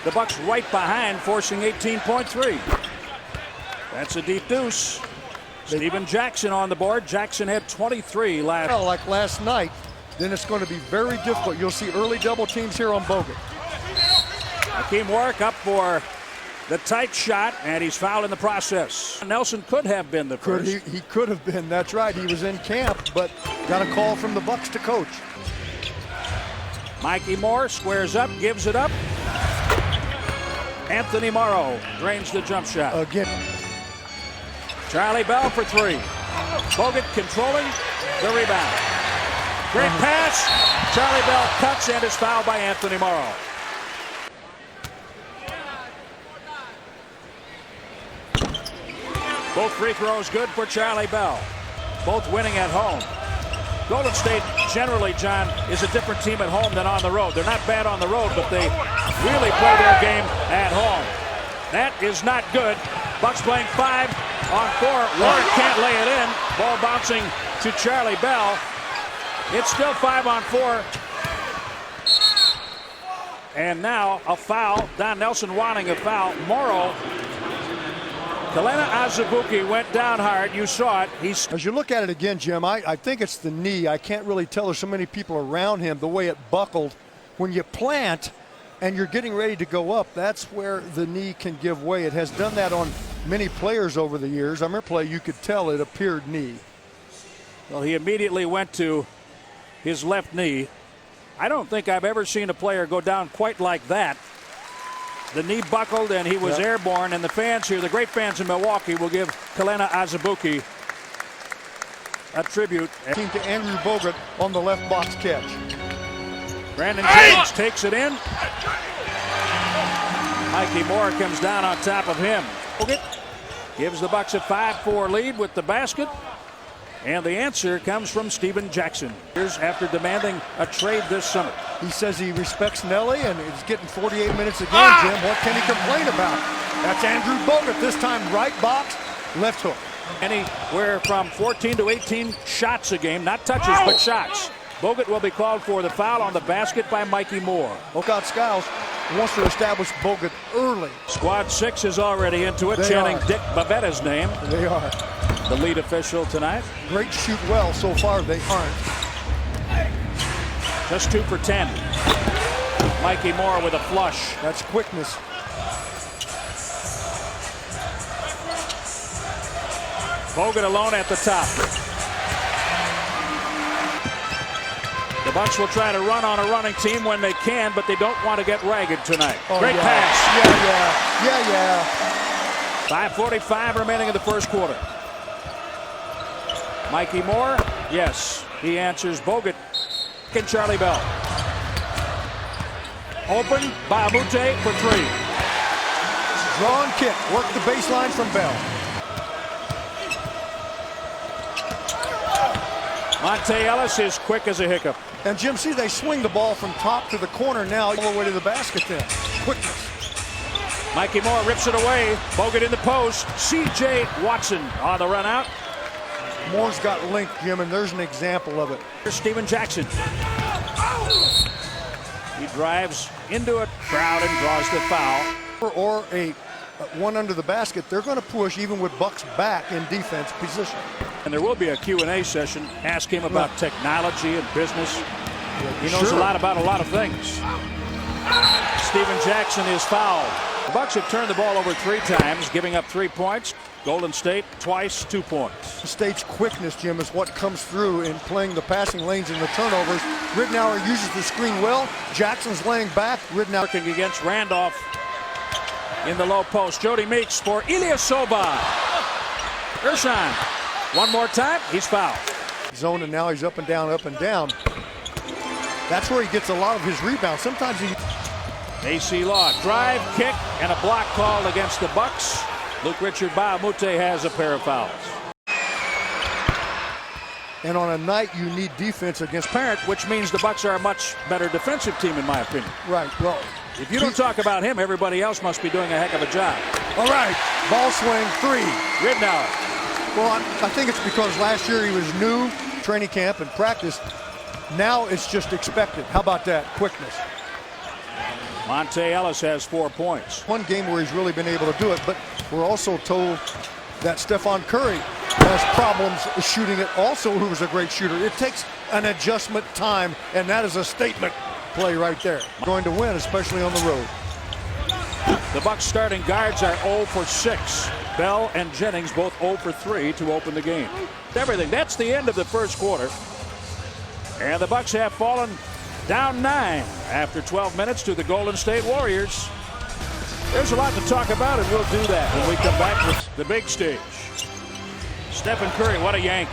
The Bucks right behind, forcing 18.3. That's a deep deuce. Steven Jackson on the board. Jackson had 23 last. Well, like last night, then it's going to be very difficult. You'll see early double teams here on Bogut. Hakeem Warwick up for the tight shot, and he's fouled in the process. Nelson could have been the first. He could have been. That's right. He was in camp, but got a call from the Bucks to coach. Mikey Moore squares up, gives it up. Anthony Morrow drains the jump shot. Again. Charlie Bell for three. Bogut controlling the rebound. Great pass. Charlie Bell cuts and is fouled by Anthony Morrow. Both free throws good for Charlie Bell. Both winning at home. Golden State generally, John, is a different team at home than on the road. They're not bad on the road, but they really play their game at home. That is not good. Bucks playing 5 on 4. Warren can't lay it in. Ball bouncing to Charlie Bell. It's still 5 on 4. And now a foul. Don Nelson wanting a foul. Morrow. Kelena Azubuike went down hard. You saw it. As you look at it again, Jim, I think it's the knee. I can't really tell. There's so many people around him. The way it buckled. When you plant and you're getting ready to go up, that's where the knee can give way. It has done that on many players over the years. I remember play, you could tell it appeared knee. Well, he immediately went to his left knee. I don't think I've ever seen a player go down quite like that. The knee buckled and he was airborne, and the fans here, the great fans in Milwaukee, will give Kelena Azubuike a tribute. Team to Andrew Bogut on the left box catch. Brandon James takes it in. Mikey Moore comes down on top of him. Bogut gives the Bucks a 5-4 lead with the basket. And the answer comes from Steven Jackson. Here's after demanding a trade this summer. He says he respects Nelly and is getting 48 minutes again, Jim. What can he complain about? That's Andrew Bogut, this time right box, left hook. Anywhere from 14 to 18 shots a game, not touches, but shots. Bogut will be called for the foul on the basket by Mikey Moore. Oakott Skiles wants to establish Bogut early. Squad 6 is already into it, chanting Dick Bavetta's name. They are. The lead official tonight. Great shoot well so far. They aren't. Just 2 for 10. Mikey Moore with a flush. That's quickness. Bogut alone at the top. The Bucks will try to run on a running team when they can, but they don't want to get ragged tonight. Great pass. Yeah. 5:45 remaining in the first quarter. Mikey Moore, yes, he answers. Bogut and Charlie Bell. Open, Baamute for 3. Draw and kick, work the baseline from Bell. Monte Ellis is quick as a hiccup. And Jim, see, they swing the ball from top to the corner now, all the way to the basket then. Quickness. Mikey Moore rips it away. Bogut in the post. C.J. Watson on the run out. Moore's got length, Jim, and there's an example of it. Here's Steven Jackson. He drives into a crowd and draws the foul. Or a one under the basket, they're going to push even with Bucks back in defense position. And there will be a Q&A session. Ask him about technology and business. He knows a lot about a lot of things. Steven Jackson is fouled. The Bucks have turned the ball over 3 times, giving up 3 points. Golden State twice, 2 points. The State's quickness, Jim, is what comes through in playing the passing lanes and the turnovers. Ridnour uses the screen well. Jackson's laying back. Ridnour working against Randolph in the low post. Jody Meeks for Ilyasova. Ersan. One more time, he's fouled. Zone, and now he's up and down, up and down. That's where he gets a lot of his rebounds. Sometimes he... AC Law, drive, kick, and a block called against the Bucks. Luke Richard Baamute has a pair of fouls. And on a night you need defense against Parent, which means the Bucks are a much better defensive team in my opinion. Right, well... If you don't talk about him, everybody else must be doing a heck of a job. All right, ball swing, 3. Ridnour. Well, I think it's because last year he was new, training camp and practice. Now it's just expected. How about that quickness? Monte Ellis has 4 points. One game where he's really been able to do it, but we're also told that Stephen Curry has problems shooting it also, who was a great shooter. It takes an adjustment time, and that is a statement play right there. Going to win, especially on the road. The Bucks starting guards are 0 for 6. Bell and Jennings both 0 for 3 to open the game. Everything. That's the end of the first quarter. And the Bucks have fallen down 9 after 12 minutes to the Golden State Warriors. There's a lot to talk about, and we'll do that when we come back with the big stage. Stephen Curry, what a yank.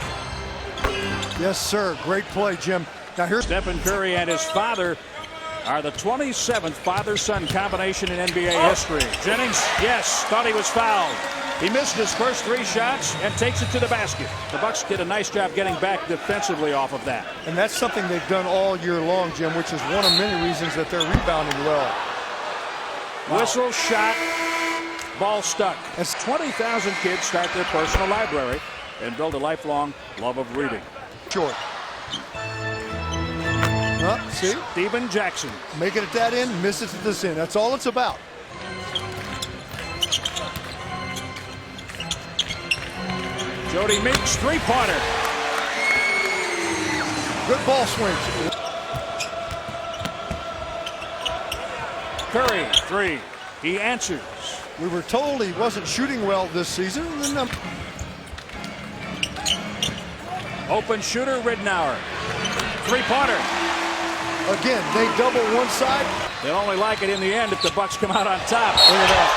Yes, sir. Great play, Jim. Now here's Stephen Curry and his father are the 27th father-son combination in NBA history. Jennings, yes, thought he was fouled. He missed his first 3 shots and takes it to the basket. The Bucks did a nice job getting back defensively off of that. And that's something they've done all year long, Jim, which is one of many reasons that they're rebounding well. Wow. Whistle, shot, ball stuck. As 20,000 kids start their personal library and build a lifelong love of reading. Short. See? Steven Jackson. Make it at that end, miss it at this end. That's all it's about. Jody Meeks, 3-pointer. Good ball swings. Curry, 3. He answers. We were told he wasn't shooting well this season. Open shooter, Ridnour. 3-pointer. Again, they double one side. They'll only like it in the end if the Bucks come out on top. Look at that.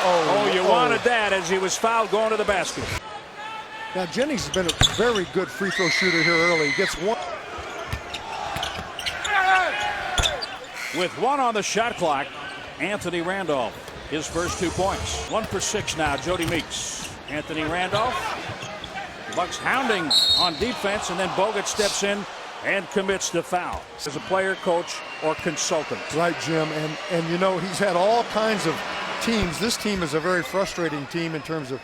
Oh, you wanted that as he was fouled going to the basket. Now, Jennings has been a very good free throw shooter here early. He gets one. With 1 on the shot clock, Anthony Randolph, his first 2 points. 1 for 6 now, Jody Meeks. Anthony Randolph. The Bucks hounding on defense, and then Bogut steps in and commits the foul as a player, coach, or consultant. Right, Jim, and you know, he's had all kinds of teams. This team is a very frustrating team in terms of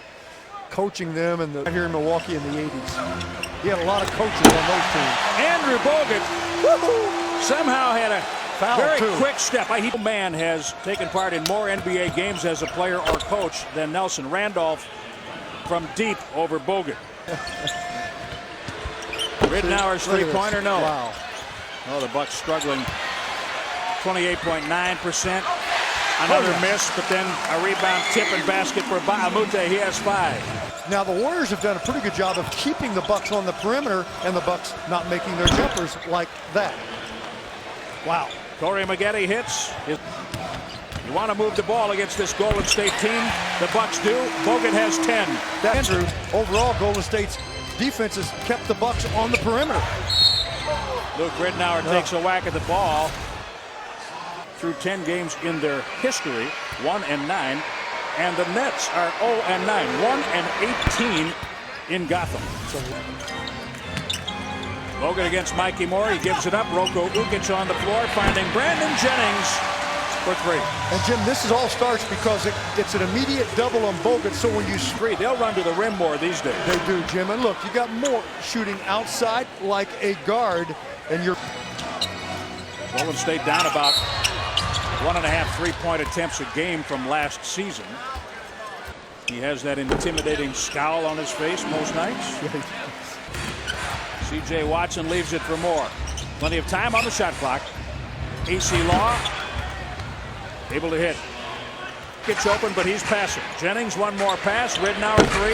coaching them, and here in Milwaukee in the 80s. He had a lot of coaches on those teams. Andrew Bogut somehow had a very quick step. Man has taken part in more NBA games as a player or coach than Nelson. Randolph from deep over Bogut. Ridnour's 3-pointer, no. Wow. Oh, the Bucks struggling. 28.9%. Another miss, but then a rebound, tip, and basket for Bahamute. He has 5. Now the Warriors have done a pretty good job of keeping the Bucks on the perimeter, and the Bucks not making their jumpers like that. Wow. Corey Maggette hits. You want to move the ball against this Golden State team? The Bucks do. Bogut has 10. That's true. Overall, Golden State's defense has kept the Bucks on the perimeter. Luke Ridnour takes a whack at the ball. Through 10 games in their history, 1-9, and the Nets are 0-9, 1-18 in Gotham. Bogut against Mikey Moore. He gives it up. Roko Ukic on the floor, finding Brandon Jennings for 3. And Jim, this is all starts because it's an immediate double on Bogut. So when you three, they'll run to the rim more these days. They do, Jim. And look, you got Moore shooting outside like a guard, and you're. Golden State down about 1.5 3-point attempts a game from last season. He has that intimidating scowl on his face most nights. C.J. Watson leaves it for Moore. Plenty of time on the shot clock. A.C. Law able to hit. Gets open, but he's passing. Jennings, one more pass. Ridnour, 3.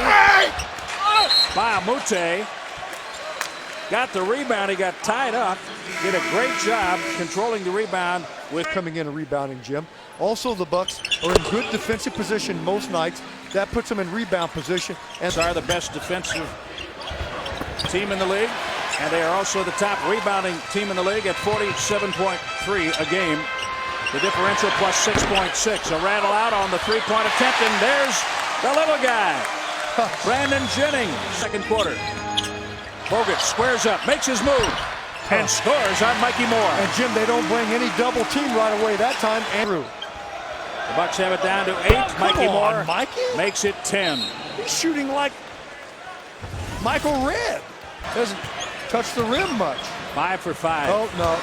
Bahamute got the rebound. He got tied up. Did a great job controlling the rebound with coming in and rebounding, Jim. Also, the Bucks are in good defensive position most nights. That puts them in rebound position. And are the best defensive team in the league, and they are also the top rebounding team in the league at 47.3 a game. The differential plus 6.6. A rattle out on the 3-point attempt, and there's the little guy, Brandon Jennings. Second quarter. Bogut squares up, makes his move, and scores on Mikey Moore. And Jim, they don't bring any double team right away that time. Andrew. The Bucks have it down to 8. Mikey Moore makes it 10. He's shooting like Michael Redd. touch the rim much. 5 for 5. Oh, no.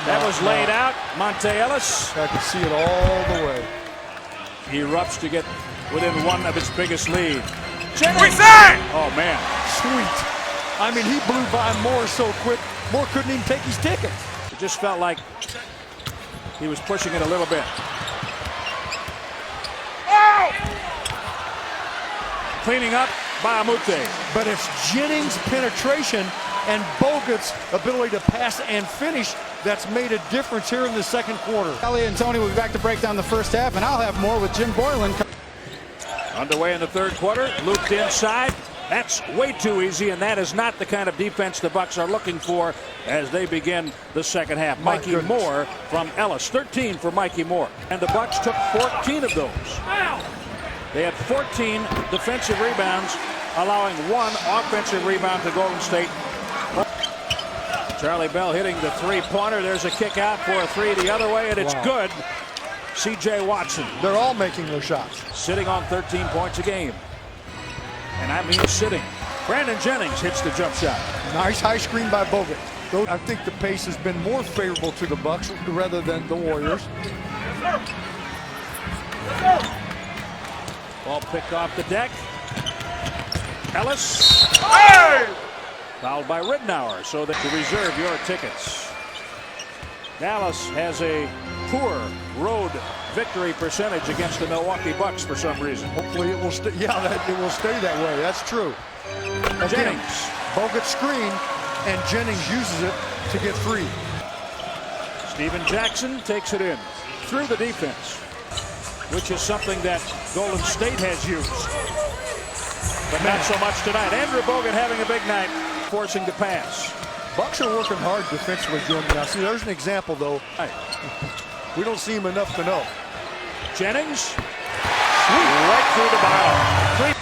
That was laid out. Monte Ellis. I can see it all the way. He erupts to get within one of his biggest lead. Jennings. Oh, man. Sweet. I mean, he blew by Moore so quick, Moore couldn't even take his ticket. It just felt like he was pushing it a little bit. Oh! Cleaning up by Amute. But it's Jennings' penetration and Bogut's ability to pass and finish that's made a difference here in the second quarter. Elliott and Tony will be back to break down the first half, and I'll have more with Jim Boylan. Underway in the third quarter, looped inside. That's way too easy, and that is not the kind of defense the Bucks are looking for as they begin the second half. Mikey Moore from Ellis, 13 for Mikey Moore. And the Bucks took 14 of those. They had 14 defensive rebounds, allowing 1 offensive rebound to Golden State. Charlie Bell hitting the three-pointer. There's a kick out for a three the other way, and it's good. C.J. Watson. They're all making their shots. Sitting on 13 points a game. And I mean sitting. Brandon Jennings hits the jump shot. Nice high screen by Bogut. I think the pace has been more favorable to the Bucks rather than the Warriors. Ball picked off the deck. Ellis. Hey! Fouled by Ridnour, so that to reserve your tickets. Dallas has a poor road victory percentage against the Milwaukee Bucks for some reason. Hopefully it will stay. Yeah, it will stay that way. That's true. Again, Jennings. Bogut screen, and Jennings uses it to get free. Steven Jackson takes it in through the defense, which is something that Golden State has used, but not so much tonight. Andrew Bogut having a big night, forcing the pass. Bucks are working hard defensively, Jim. Now, see, there's an example, though. We don't see him enough to know. Jennings, right through the bottom.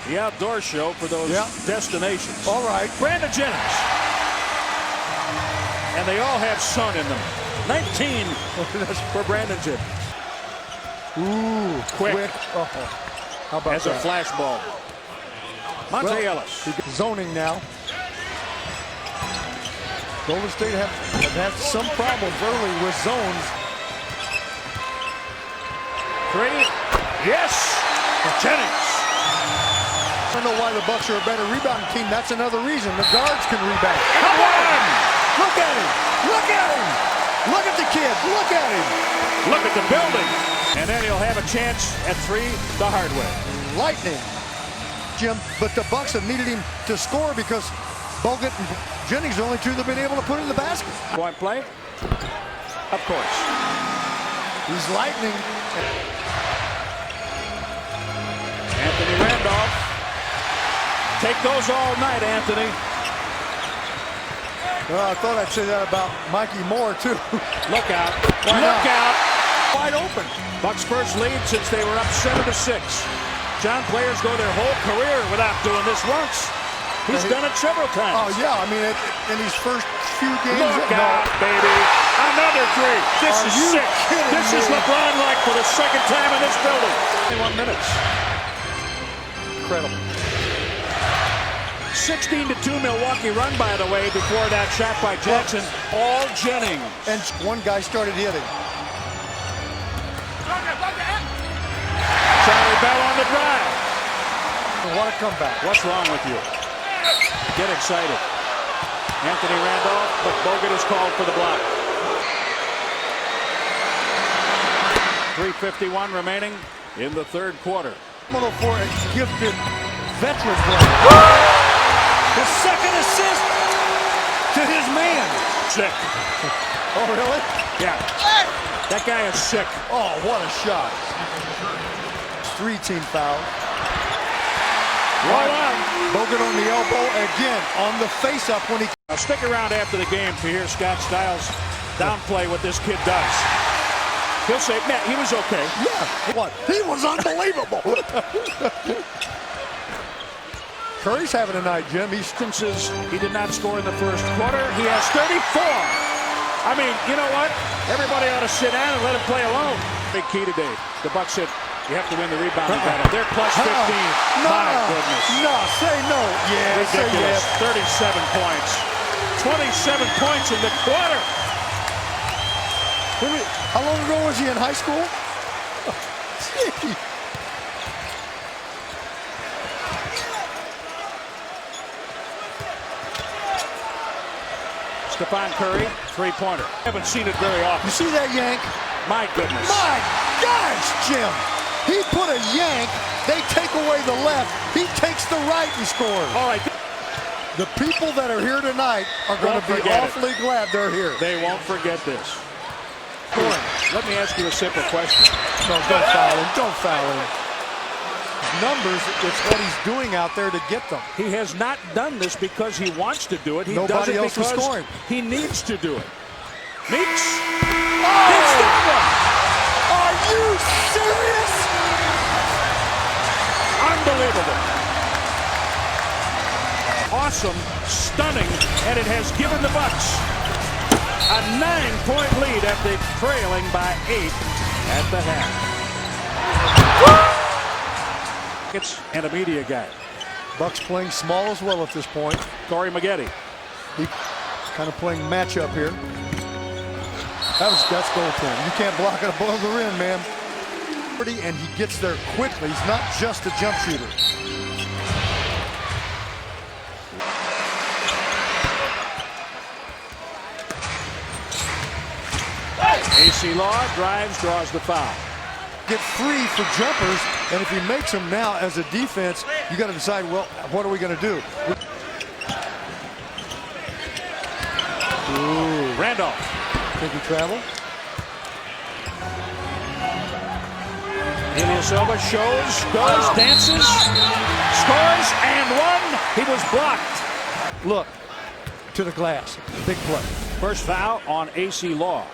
The outdoor show for those destinations. All right. Brandon Jennings. And they all have sun in them. 19 for Brandon Jennings. Ooh, quick. Oh, how about as that? a flash ball. Monte Ellis. Zoning now. Golden State have had some problems early with zones. 3. Yes. Jennings. I don't know why the Bucks are a better rebounding team. That's another reason. The guards can rebound. Come on! Look at him! Look at him! Look at the kid! Look at him! Look at the building. And then he'll have a chance at 3 the hard way. Lightning, Jim. But the Bucks have needed him to score because Bogut and Jennings are the only 2 that have been able to put in the basket. Point play? Of course. He's lightning. Anthony Randolph. Take those all night, Anthony. Well, I thought I'd say that about Mikey Moore, too. Look out. Look out. Wide open. Bucks' first lead since they were up 7-6. John, players go their whole career without doing this once. He's done it several times. Oh, yeah. I mean, in his first few games. Look out, baby. Another 3. This is sick. This is LeBron-like for the second time in this building. 21 minutes. Incredible. 16-2 Milwaukee run, by the way, before that shot by Jackson. All Jennings. And one guy started hitting. Charlie Bell on the drive. What a comeback. What's wrong with you? Get excited. Anthony Randolph, but Bogut is called for the block. 3:51 remaining in the third quarter. For a gifted veteran player. His second assist to his man. Sick. Oh, really? Yeah. That guy is sick. Oh, what a shot. 3 team fouls. Roll on. Bogut on the elbow again on the face-up when he... Now stick around after the game to hear Scott Skiles downplay what this kid does. He'll say, man, he was okay. Yeah. What? He was unbelievable. Curry's having a night, Jim. He did not score in the first quarter. He has 34. I mean, you know what? Everybody ought to sit down and let him play alone. Big key today. The Bucks said, you have to win the rebounding battle. They're plus 15. No, My goodness. No, say no. Yeah, ridiculous. say yes. 37 points. 27 points in the quarter. How long ago was he in high school? Gee. Stephon Curry, three-pointer. Haven't seen it very often. You see that yank? My goodness. My gosh, Jim. He put a yank. They take away the left. He takes the right and scores. All right. The people that are here tonight are going to be awfully glad they're here. They won't forget this. Let me ask you a simple question. No, don't foul him. Don't foul him. Numbers, it's what he's doing out there to get them. He has not done this because he wants to do it. He Nobody does it else was because scoring. he needs to do it. Meeks. Oh! It's that one. Are you serious? Unbelievable. Awesome, stunning, and it has given the Bucks a 9-point lead after trailing by 8 at the half. And a media guy. Bucks playing small as well at this point. Corey Maggette. He kind of playing matchup here. That's goaltending. You can't block it above the rim, man. And he gets there quickly. He's not just a jump shooter. AC Law drives, draws the foul. Get free for jumpers, and if he makes them now as a defense, you got to decide, well, what are we going to do? Ooh. Randolph. Think he traveled? Ilyasova shows, goes, dances, scores, and one. He was blocked. Look, to the glass. Big play. First foul on AC Law.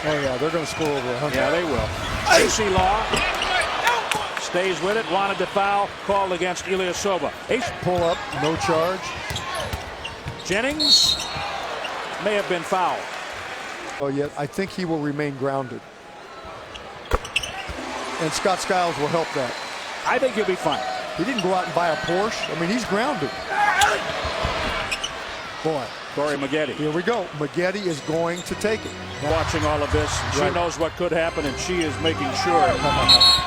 Oh, yeah, they're going to score over 100. Yeah, they will. AC Law stays with it. Wanted to foul. Called against Ilyasova. Pull up. No charge. Jennings may have been fouled. Oh, yeah, I think he will remain grounded. And Scott Skiles will help that. I think he'll be fine. He didn't go out and buy a Porsche. I mean, he's grounded. Boy. Corey Maggette. Here we go. Maggette is going to take it. Watching all of this, she knows what could happen, and she is making sure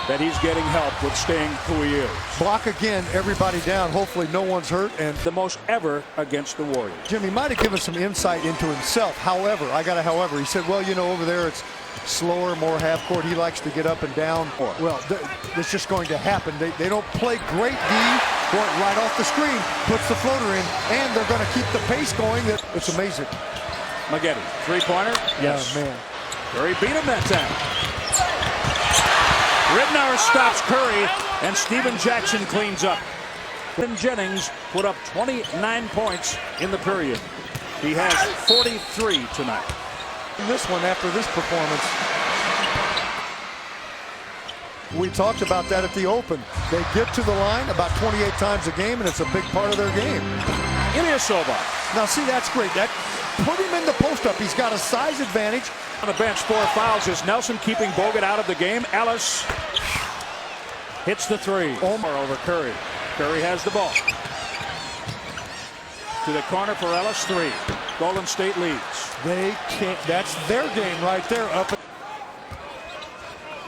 that he's getting help with staying who he is. Block again, everybody down. Hopefully no one's hurt. And The most ever against the Warriors. Jimmy might have given some insight into himself. However, he said, well, you know, over there it's slower, more half court. He likes to get up and down. Well, it's just going to happen. They don't play great D. Going right off the screen, puts the floater in, and they're going to keep the pace going. It's amazing. Maggette, three-pointer? Yes. Yeah, man. Curry beat him that time. Ridnour stops Curry, and Steven Jackson cleans up. Jennings put up 29 points in the period. He has 43 tonight. This one, after this performance, we talked about that at the Open. They get to the line about 28 times a game, and it's a big part of their game. Ilyasova. Now, see, that's great. That put him in the post-up. He's got a size advantage. On the bench, 4 fouls. Is Nelson keeping Bogut out of the game? Ellis hits the three. Omar over Curry. Curry has the ball. To the corner for Ellis, 3. Golden State leads. They can't. That's their game right there. Up.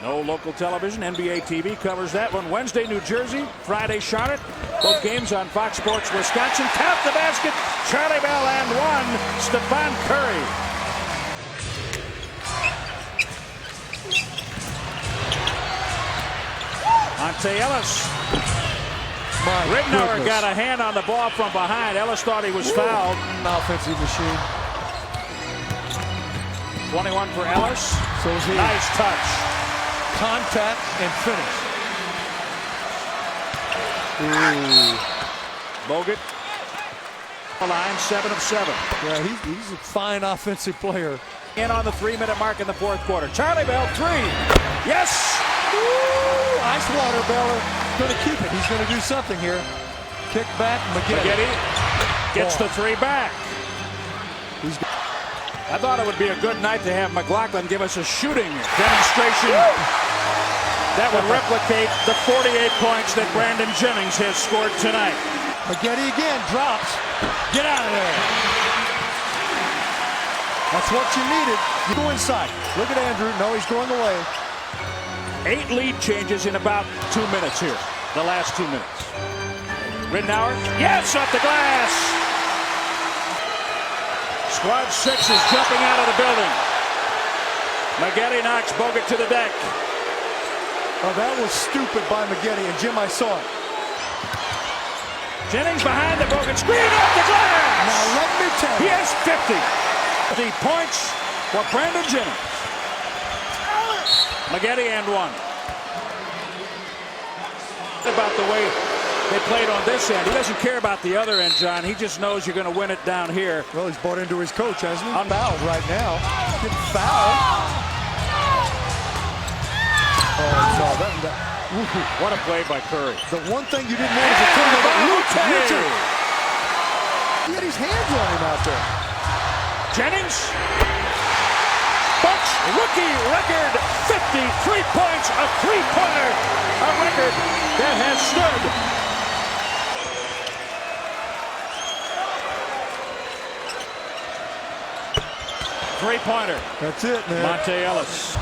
No local television. NBA TV covers that one. Wednesday, New Jersey. Friday, Charlotte. Both games on Fox Sports Wisconsin. Tap the basket. Charlie Bell and one. Stephon Curry. Monte Ellis. Ridnour got a hand on the ball from behind. Ellis thought he was fouled. Offensive machine. 21 for Ellis. So is he. Nice touch. Contact and finish. Ooh. Bogut. Line 7 of 7. Yeah, he's a fine offensive player. In on the 3-minute mark in the fourth quarter. Charlie Bell, 3. Yes! Ooh, ice water, Beller. Going to keep it. He's going to do something here. Kick back, Maggette gets the 3 back. I thought it would be a good night to have McLaughlin give us a shooting demonstration that would replicate the 48 points that Brandon Jennings has scored tonight. Spaghetti again, drops. Get out of there. That's what you needed. You go inside. Look at Andrew. No, he's going away. 8 lead changes in about 2 minutes here. The last 2 minutes. Ridnour. Yes, off the glass. Squad 6 is jumping out of the building. Maggette knocks Bogut to the deck. Oh, that was stupid by Maggette. And Jim, I saw it. Jennings behind the Bogut screen off the glass. Now let me tell He you. has 50. The points for Brandon Jennings. Maggette and 1. About the way they played on this end. He doesn't care about the other end, John. He just knows you're going to win it down here. Well, he's bought into his coach, hasn't he? Fouled right now. Getting fouled. Oh, that. What a play by Curry. The one thing you didn't want is a turnover. He had his hands on him out there. Jennings. Bucks rookie record 53 points, a three-pointer, a record that has stood. Three-pointer. That's it, man. Monte Ellis.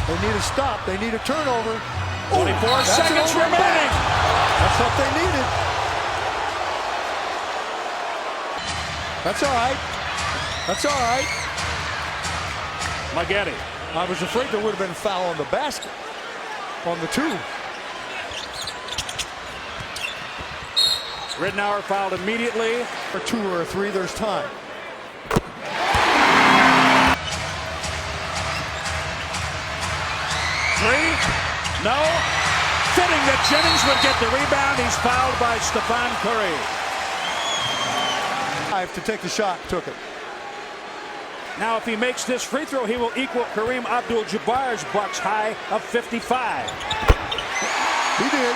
They need a stop. They need a turnover. 24 seconds remaining. That's what they needed. That's all right. That's all right. Maggette. I was afraid there would have been a foul on the basket. On the 2. Ridnour fouled immediately. For 2 or a 3, there's time. Three. No. Fitting that Jennings would get the rebound. He's fouled by Stephen Curry. I have to take the shot. Took it. Now, if he makes this free throw, he will equal Kareem Abdul-Jabbar's Bucks high of 55. He did.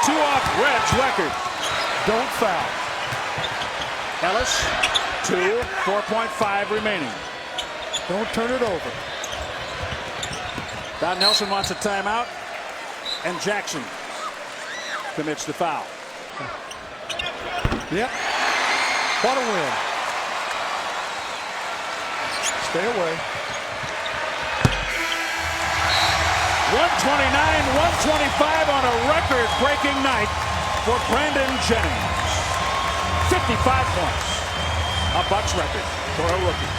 2 off Red's record. Don't foul. Ellis, 2, 4.5 remaining. Don't turn it over. Don Nelson wants a timeout, and Jackson commits the foul. Yep. What a win. Stay away. 129-125 on a record-breaking night for Brandon Jennings. 55 points. A Bucks record for a rookie.